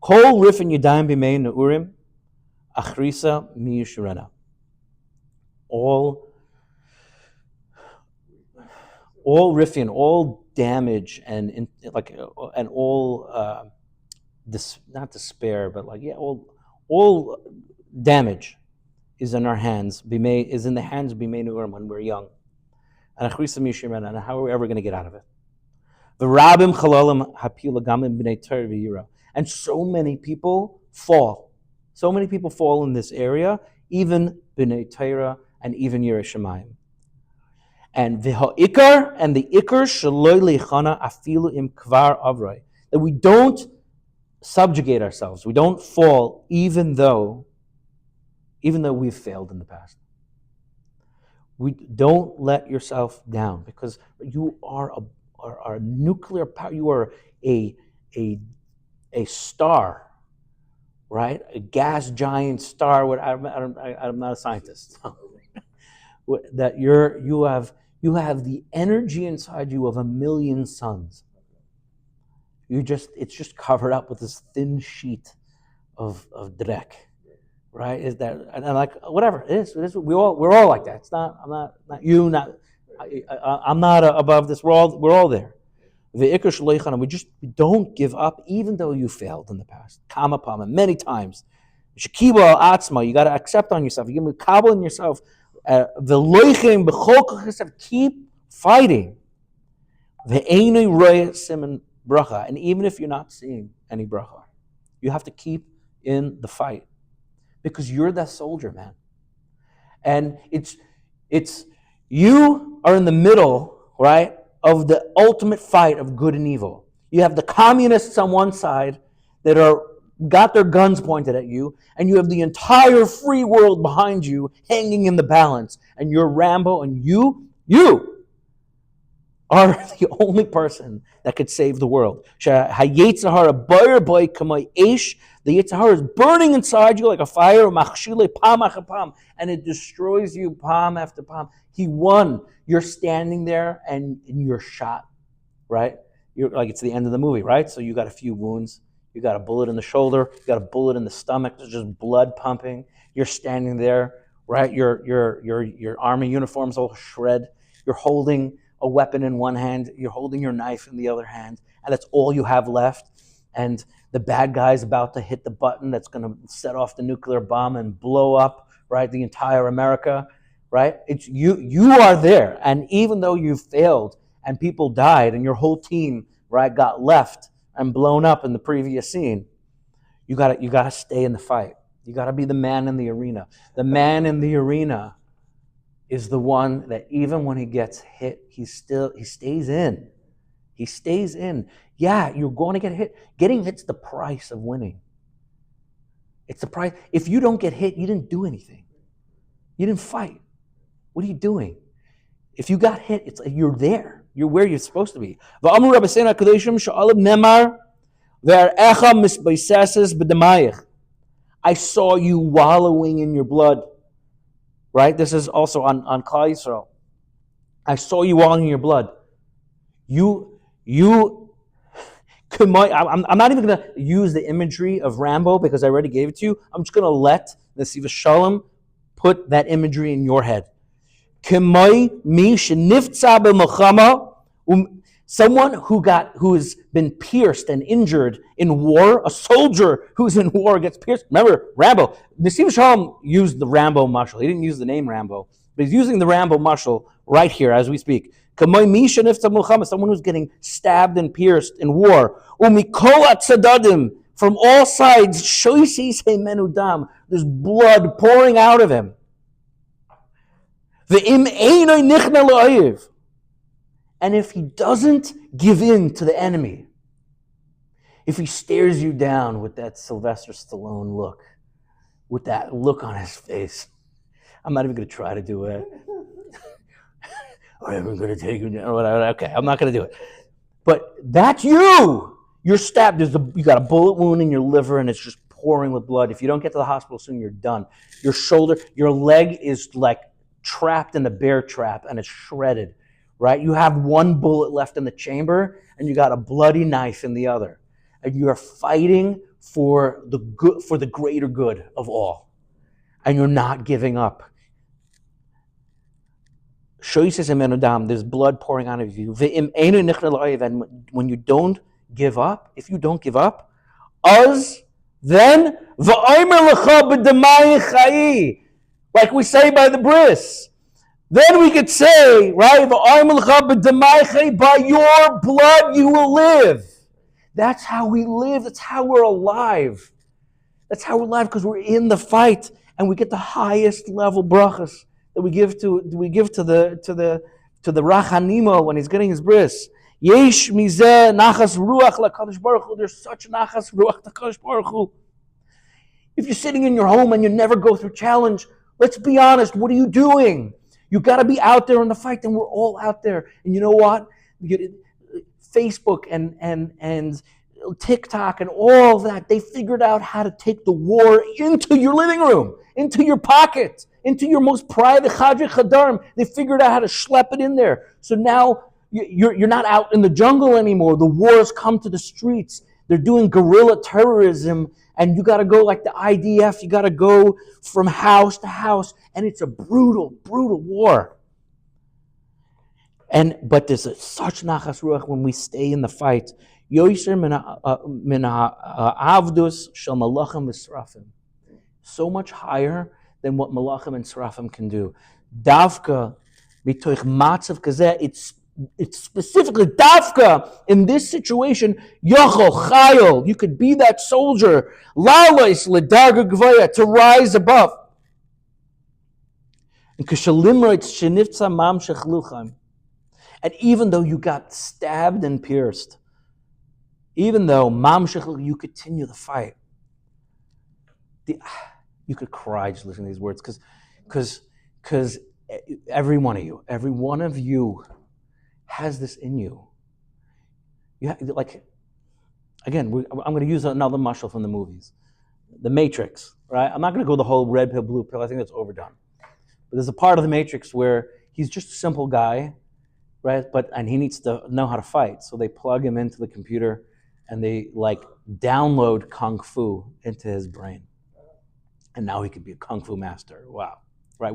Kol rifyun yadayim b'mei neurim. Achrisa mi yishurena. All riffian, all damage and all not despair, but like all damage is in our hands. Is in the hands of bimei neurim when we're young. And achrisa mi yishurena. And how are we ever going to get out of it? V'rabim chalalim hapila gamim b'nei Torah v'yira. And so many people fall. So many people fall in this area, even B'nai Torah and even Yirei Shamayim. And the ikar shaloi leichana afilu im kvar avrei. That we don't subjugate ourselves, we don't fall, even though we've failed in the past. We don't let yourself down because you are a nuclear power. You are a star. Right, a gas giant star. I'm not a scientist. That you have the energy inside you of a million suns. It's just covered up with this thin sheet of drek, right? Is that and like whatever it is? We're all like that. It's not. I'm not you. Not. I'm not above this. We're all there. We don't give up, even though you failed in the past. Kamapama, many times. Shekiba atzma, you got to accept on yourself. You give me kabel in yourself. Keep fighting. And even if you're not seeing any bracha, you have to keep in the fight because you're that soldier, man. And it's you are in the middle, right? Of the ultimate fight of good and evil. You have the communists on one side that got their guns pointed at you, and you have the entire free world behind you hanging in the balance. And you're Rambo, and you are the only person that could save the world. The Yitzhahara is burning inside you like a fire, and it destroys you palm after palm. He won. You're standing there and you're shot, right? You're like it's the end of the movie, right? So you got a few wounds. You got a bullet in the shoulder. You got a bullet in the stomach. There's just blood pumping. You're standing there, right? Your army uniform's all shred. You're holding a weapon in one hand. You're holding your knife in the other hand, and that's all you have left. And the bad guy's about to hit the button that's going to set off the nuclear bomb and blow up, right, the entire America, right? It's you are there, and even though you failed and people died and your whole team, right, got left and blown up in the previous scene, you gotta stay in the fight. You gotta be the man in the arena. The man in the arena is the one that even when he gets hit, he stays in. He stays in. Yeah, you're going to get hit. Getting hit's the price of winning. It's the price. If you don't get hit, you didn't do anything. You didn't fight. What are you doing? If you got hit, it's like you're there. You're where you're supposed to be. I saw you wallowing in your blood. right? This is also on Klal Yisrael. I saw you all in your blood. I'm not even going to use the imagery of Rambo because I already gave it to you. I'm just going to let Nesivos Shalom put that imagery in your head. Someone who has been pierced and injured in war, a soldier who's in war gets pierced. Remember, Rambo. Nesivos Shalom used the Rambo mashal. He didn't use the name Rambo, but he's using the Rambo mashal right here as we speak. Someone who's getting stabbed and pierced in war. From all sides, there's blood pouring out of him. And if he doesn't give in to the enemy, if he stares you down with that Sylvester Stallone look, with that look on his face, I'm not even going to try to do it. I'm going to take you down. Okay, I'm not going to do it. But that's you. You're stabbed. You got a bullet wound in your liver, and it's just pouring with blood. If you don't get to the hospital soon, you're done. Your shoulder, your leg is like trapped in the bear trap, and it's shredded. Right? You have one bullet left in the chamber, and you got a bloody knife in the other, and you are fighting for the good, for the greater good of all, and you're not giving up. There's blood pouring out of you. And when you don't give up, if you don't give up, then like we say by the bris, then we could say, right, by your blood you will live. That's how we live. That's how we're alive. That's how we're alive, because we're in the fight, and we get the highest level brachas that we give to the Rachanimo when he's getting his bris. Yesh mizeh nachas ruach lakadosh baruch hu. There's such nachas ruach lakadosh baruch hu. If you're sitting in your home and you never go through challenge, let's be honest. What are you doing? You got to be out there in the fight, and we're all out there. And you know what? Facebook and TikTok and all that, they figured out how to take the war into your living room, into your pocket, into your most private chadri chadarim. They figured out how to schlep it in there. So now you're not out in the jungle anymore. The wars come to the streets. They're doing guerrilla terrorism, and you got to go like the IDF. You got to go from house to house, and it's a brutal, brutal war. But there's such nachas ruach when we stay in the fight. Yoisher min ha'avdus shel malachim v'srafim. So much higher than what malachim and srafim can do. Davka mitoich matzav kazeh. It's specifically davka in this situation. Yochol chayil. You could be that soldier. Lalois ledarga gvaya, to rise above. And kashalimroitz shenifza mamshech lucham. And even though you got stabbed and pierced, even though you continue the fight, you could cry just listening to these words, because every one of you has this in you. Again, I'm going to use another mashal from the movies, The Matrix. Right? I'm not going to go the whole red pill, blue pill. I think that's overdone. But there's a part of The Matrix where he's just a simple guy. Right, and he needs to know how to fight, so they plug him into the computer, and they download kung fu into his brain, and now he could be a kung fu master. Wow, right?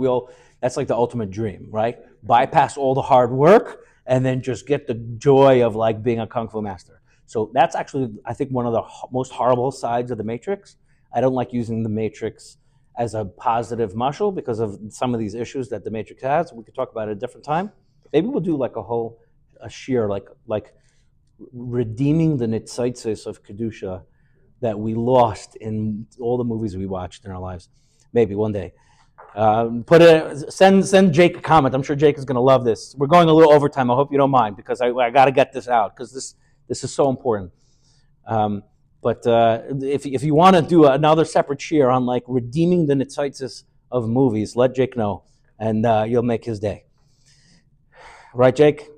That's like the ultimate dream, right? Bypass all the hard work, and then just get the joy of being a kung fu master. So that's actually, I think, one of the most horrible sides of the Matrix. I don't like using the Matrix as a positive mashal because of some of these issues that the Matrix has. We could talk about it at a different time. Maybe we'll do a shir, like redeeming the nitzaitzis of Kedusha that we lost in all the movies we watched in our lives. Maybe one day. Send Jake a comment. I'm sure Jake is going to love this. We're going a little overtime. I hope you don't mind, because I got to get this out, because this is so important. But if you want to do another separate shir on redeeming the nitzaitzis of movies, let Jake know, and you'll make his day. Right, Jake?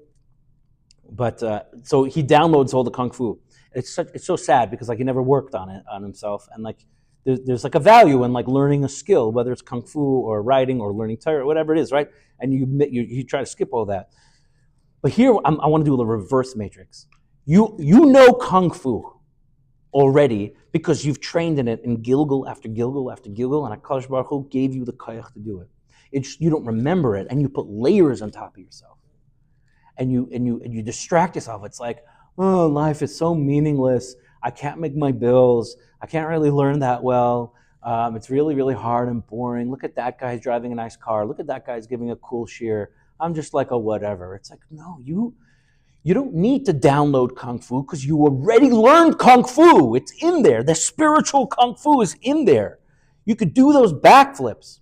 But so he downloads all the kung fu. It's so sad because he never worked on it on himself, and there's like a value in like learning a skill, whether it's kung fu or writing or learning Torah, whatever it is, right? And you try to skip all that. But here I want to do the reverse matrix. You know kung fu already because you've trained in it in Gilgul after Gilgul after Gilgul, and HaKadosh Baruch Hu gave you the koyach to do it. You don't remember it, and you put layers on top of yourself, and you distract yourself. It's like, oh, life is so meaningless. I can't make my bills. I can't really learn that well. It's really, really hard and boring. Look at that guy's driving a nice car. Look at that guy's giving a cool shiur. I'm just like a whatever. It's like, no, you don't need to download Kung Fu because you already learned Kung Fu. It's in there. The spiritual Kung Fu is in there. You could do those backflips.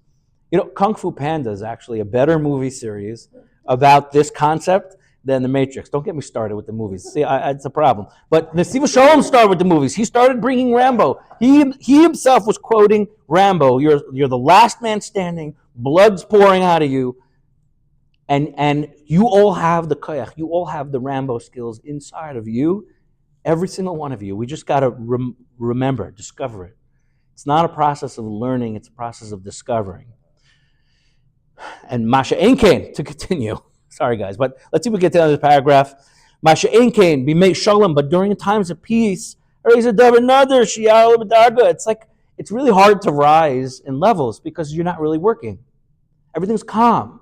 Kung Fu Panda is actually a better movie series about this concept than The Matrix. Don't get me started with the movies. See, it's a problem. But Nesivos Shalom started with the movies. He started bringing Rambo. He himself was quoting Rambo. You're the last man standing. Blood's pouring out of you. And you all have the koyach. You all have the Rambo skills inside of you. Every single one of you. We just got to remember, discover it. It's not a process of learning. It's a process of discovering. And Masha Einkein, to continue. Sorry, guys, but let's see if we get to another paragraph. Masha Einkein, b'mei shalom, but during times of peace, it's like, it's really hard to rise in levels because you're not really working. Everything's calm.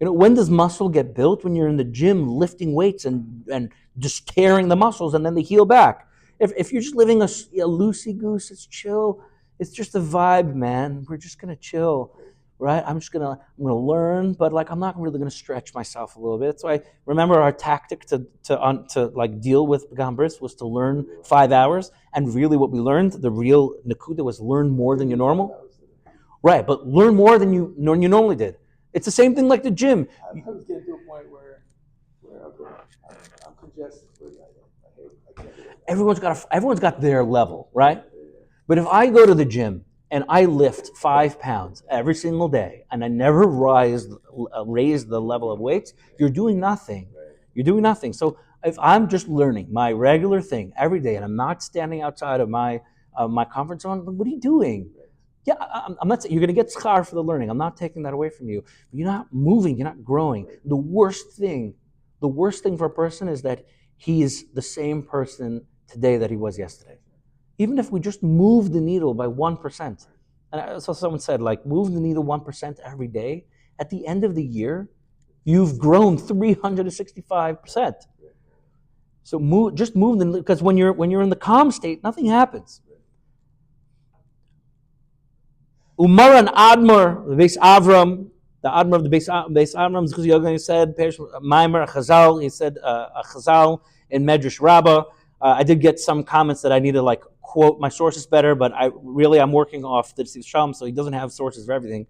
When does muscle get built? When you're in the gym lifting weights and just tearing the muscles and then they heal back. If you're just living a loosey-goose, it's chill. It's just a vibe, man. We're just going to chill. Right? I'm gonna learn, but like I'm not really gonna stretch myself a little bit. So I remember our tactic to like deal with Gambris was to learn 5 hours, and really what we learned, the real Nakuda, was learn more than you normal. Right, but learn more than you normally did. It's the same thing like the gym. I was getting to a point where I'm congested. I can't do it. Everyone's got their level, right? But if I go to the gym and I lift 5 pounds every single day, and I never raise the level of weights, you're doing nothing. You're doing nothing. So if I'm just learning my regular thing every day, and I'm not standing outside of my comfort zone, what are you doing? Yeah, I'm not saying you're going to get schar for the learning. I'm not taking that away from you. But you're not moving. You're not growing. The worst thing for a person is that he is the same person today that he was yesterday. Even if we just move the needle by 1%, and I saw someone said, like, move the needle 1% every day, at the end of the year, you've grown 365%. So just move the needle, because when you're in the calm state, nothing happens. Umar and Admar, the Beis Avram, the Admar of the Beis Avram, because Yogan said, Maimer, Chazal, he said a Chazal in Medrash Rabbah. I did get some comments that I need to like quote my sources better, but I'm working off the Shalom, so he doesn't have sources for everything.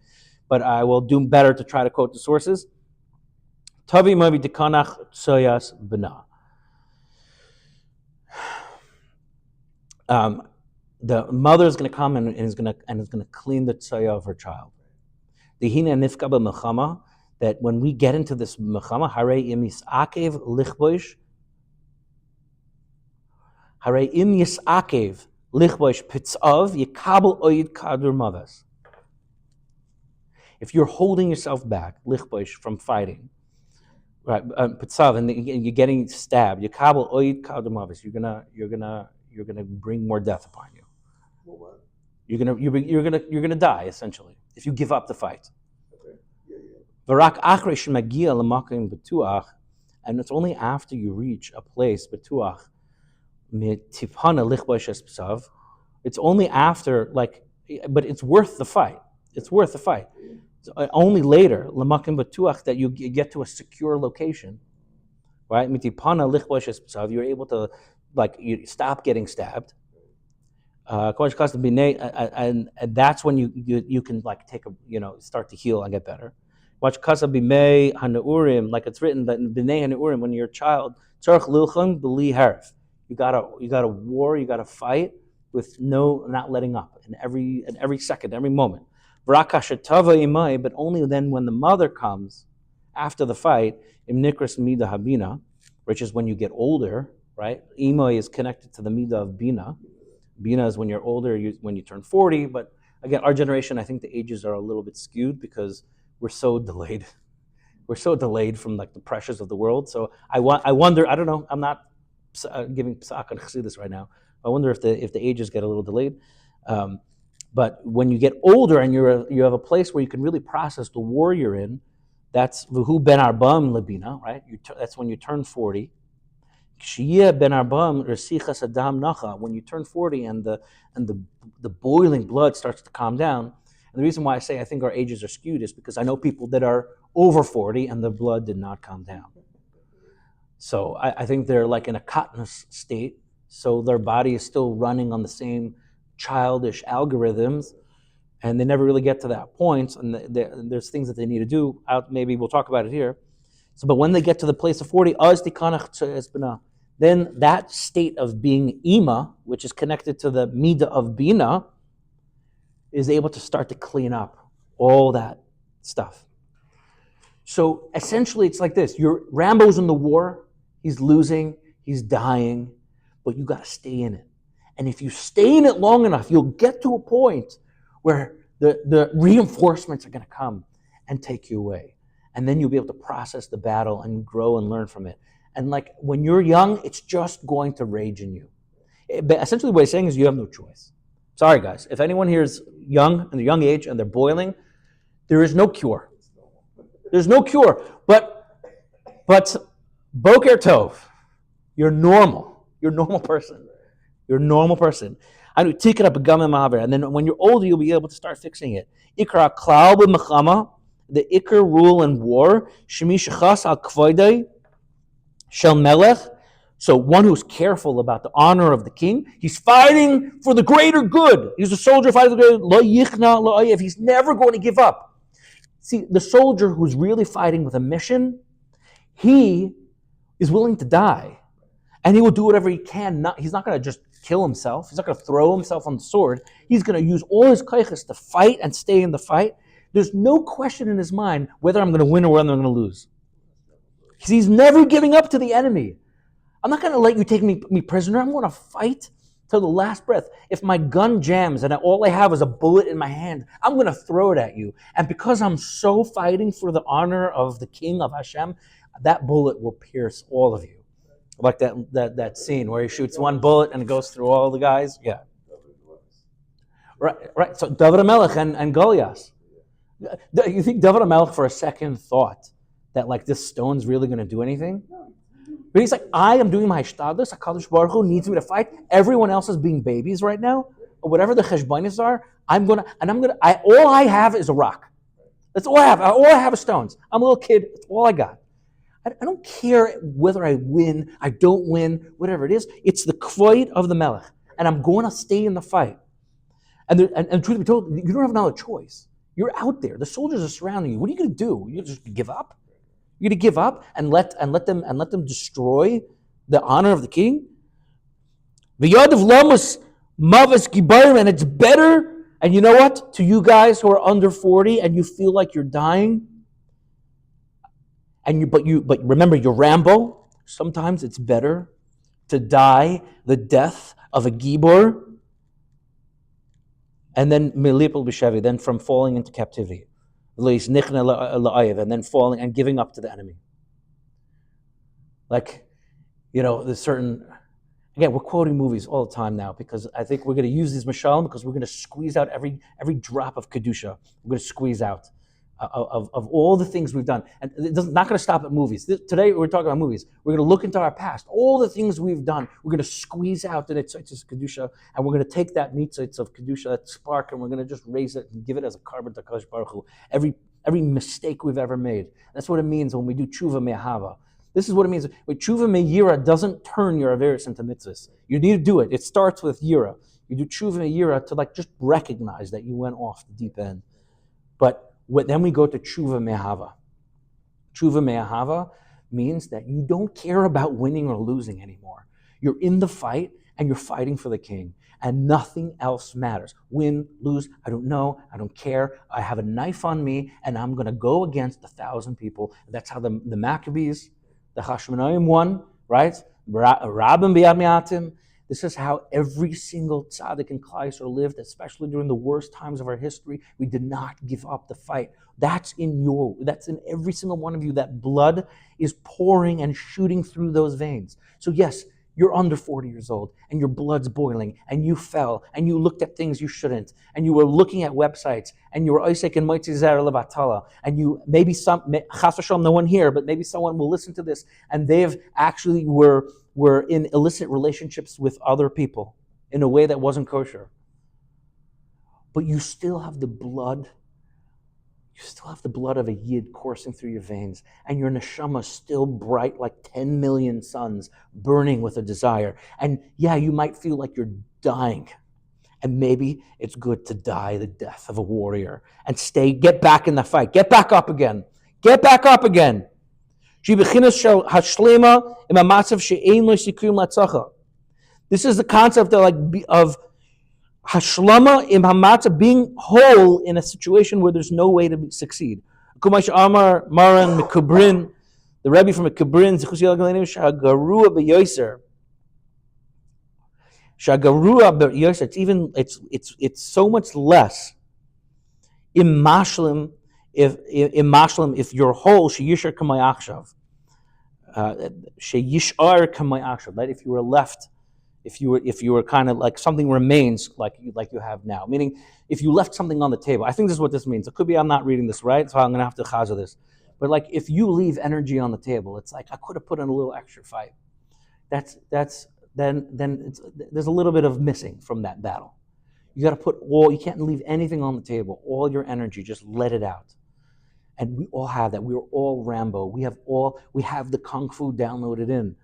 But I will do better to try to quote the sources. Tavi Mavi Dekanach Tsoyas B'na. The mother is going to come and is going to clean the tsoya of her child. Dehina nifka b'mechama, that when we get into this mechama, harei im yisakev lichboish, harei im yisakev lichboish pitzav yikabel oid kadur mavas. If you're holding yourself back, lichboish, from fighting, right? Pitzav, and you're getting stabbed, yikabel oid kadur mavas. You're gonna bring more death upon you. What? You're gonna die essentially if you give up the fight. Okay. Yeah. And it's only after you reach a place betuach. It's only after, like, but it's worth the fight. It's worth the fight. So only later, that you get to a secure location, right? You're able to, like, you stop getting stabbed. And that's when you can like take start to heal and get better. Watch Kasa Bimei Hanaurim, like it's written that in B'nei Hanaurim, when you're a child, Tzarech Lilcham B'li Harif. You gotta war, you gotta fight with not letting up in every second, every moment. V'rakashatava imai, but only then when the mother comes after the fight, im nikras mida habina, which is when you get older, right? Imai is connected to the mida of bina. Bina is when you're older, when you turn 40. But again, our generation, I think the ages are a little bit skewed because we're so delayed. We're so delayed from like the pressures of the world. So I wonder. I don't know. I'm not giving psak on chassidus right now. I wonder if the ages get a little delayed. But when you get older and you have a place where you can really process the war you're in, that's v'hu ben arbam lebina, right? That's when you turn 40. K'shiyeh ben arbam resichas adam nacha. When you turn 40 and the boiling blood starts to calm down. And the reason why I say I think our ages are skewed is because I know people that are over 40 and the blood did not calm down. So I think they're like in a katnus state. So their body is still running on the same childish algorithms, and they never really get to that point. And there's things that they need to do. Maybe we'll talk about it here. So, but when they get to the place of 40, then that state of being ima, which is connected to the midah of bina, is able to start to clean up all that stuff. So essentially, it's like this: Rambo's in the war, he's losing, he's dying, but you got to stay in it. And if you stay in it long enough, you'll get to a point where the reinforcements are going to come and take you away. And then you'll be able to process the battle and grow and learn from it. And like when you're young, it's just going to rage in you. Essentially, what he's saying is you have no choice. Sorry, guys. If anyone here is young, in a young age, and they're boiling, there is no cure. There's no cure. But Boker Tov, you're normal. You're a normal person. You're a normal person. And then when you're older, you'll be able to start fixing it. Ikra klal b'mechama, the ikr rule in war, shemi shechas al kvoidei shel melech. So one who's careful about the honor of the king, he's fighting for the greater good. He's a soldier fighting for the greater good. Lo yichna lo oyev. He's never going to give up. See, the soldier who's really fighting with a mission, he is willing to die. And he will do whatever he can. He's not going to just kill himself. He's not going to throw himself on the sword. He's going to use all his kaiches to fight and stay in the fight. There's no question in his mind whether I'm going to win or whether I'm going to lose. He's never giving up to the enemy. I'm not going to let you take me prisoner. I'm going to fight till the last breath. If my gun jams and all I have is a bullet in my hand, I'm going to throw it at you. And because I'm so fighting for the honor of the King of Hashem, that bullet will pierce all of you. Like that scene where he shoots one bullet and it goes through all the guys. Yeah. Right. So David HaMelech and Goliath. You think David HaMelech for a second thought that like this stone's really going to do anything? But he's like, I am doing my hishtadlus. HaKadosh Baruch Hu needs me to fight. Everyone else is being babies right now. Or whatever the cheshbonis are, all I have is a rock. That's all I have. All I have is stones. I'm a little kid. That's all I got. I don't care whether I win, I don't win, whatever it is. It's the kvoid of the melech. And I'm going to stay in the fight. And truth be told, you don't have another choice. You're out there. The soldiers are surrounding you. What are you going to do? You just give up? You're going to give up and let them destroy the honor of the king? V'yadav lamas mavas gibarim, and it's better. And you know what? To you guys who are under 40 and you feel like you're dying, but remember, you're Rambo. Sometimes it's better to die the death of a gibor, and then milipol b'shevi, then from falling into captivity, and then falling and giving up to the enemy. Like, there's certain. Again, we're quoting movies all the time now because I think we're going to use these mashalim because we're going to squeeze out every drop of kedusha. We're going to squeeze out. Of all the things we've done. And it's not going to stop at movies. Today we're talking about movies. We're going to look into our past. All the things we've done, we're going to squeeze out the nitzitzis kedusha, and we're going to take that nitzitz of kedusha, that spark, and we're going to just raise it and give it as a carbon to HaKadosh Baruch Hu. Every mistake we've ever made. That's what it means when we do tshuva me'ahava. This is what it means. When tshuva me'yira doesn't turn your averis into mitzvahs. You need to do it. It starts with yira. You do tshuva me'yira to just recognize that you went off the deep end. But then we go to tshuva me'ahava. Tshuva me'ahava means that you don't care about winning or losing anymore. You're in the fight and you're fighting for the king, and nothing else matters. Win, lose, I don't know, I don't care. I have a knife on me and I'm going to go against 1,000 people. That's how the Maccabees, the Hashmonaim won, right? Rabim b'yad mi'atim. This is how every single tzaddik in Klal Yisrael lived, especially during the worst times of our history. We did not give up the fight. That's in every single one of you. That blood is pouring and shooting through those veins. So yes, you're under 40 years old and your blood's boiling and you fell and you looked at things you shouldn't and you were looking at websites and you were Isaac and Moitzi Zer Levatala and you maybe some Chas v'shalom, no one here, but maybe someone will listen to this and they've actually were in illicit relationships with other people in a way that wasn't kosher. But you still have the blood. You still have the blood of a yid coursing through your veins, and your neshama still bright like 10 million suns, burning with a desire. And yeah, you might feel like you're dying. And maybe it's good to die the death of a warrior and get back in the fight. Get back up again. Get back up again. This is the concept of Hashlama im hamatza, being whole in a situation where there's no way to succeed. Kumash Amar Maran Mikubrin, the Rebbe from Mikubrin, Shagarua beyoser. Shagarua beyoser. It's so much less. Im mashlim, if you're whole, sheyishar kamay achshav. Sheyishar kamay achshav. That if you were left. If you were kind of like something remains like you have now, meaning if you left something on the table. I think this is what this means. It could be I'm not reading this right, so I'm going to have to chaza this. But like if you leave energy on the table, it's like I could have put in a little extra fight. Then there's a little bit of missing from that battle. You got to you can't leave anything on the table. All your energy, just let it out. And we all have that. We are all Rambo. We have the kung fu downloaded in.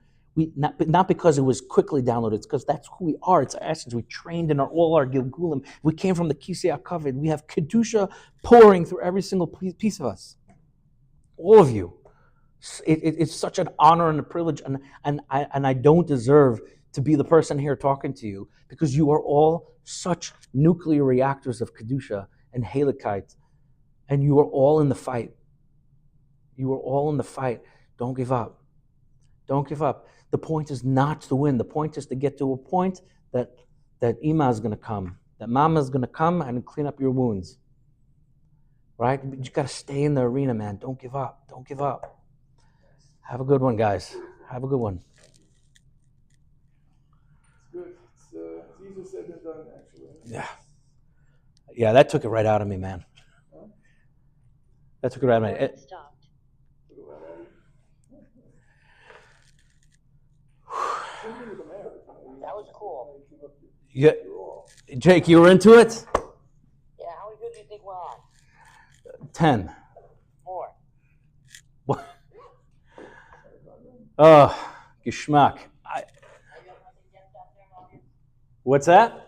Not because it was quickly downloaded, it's because that's who we are. It's our essence. We trained in all our Gilgulim. We came from the Kisei HaKavod. We have Kedusha pouring through every single piece of us. All of you. It's such an honor and a privilege, and I don't deserve to be the person here talking to you because you are all such nuclear reactors of Kedusha and Halakite, and you are all in the fight. You are all in the fight. Don't give up. Don't give up. The point is not to win. The point is to get to a point that Ima is going to come, that Mama is going to come and clean up your wounds. Right? You got to stay in the arena, man. Don't give up. Don't give up. Have a good one, guys. Have a good one. It's good. It's easier said than done, actually. Yeah, that took it right out of me, man. That took it right out of me. Stopped. That was cool. Yeah, Jake, you were into it? Yeah, how many good do you think we're on? 10. More. What? Oh, geschmack. What's that?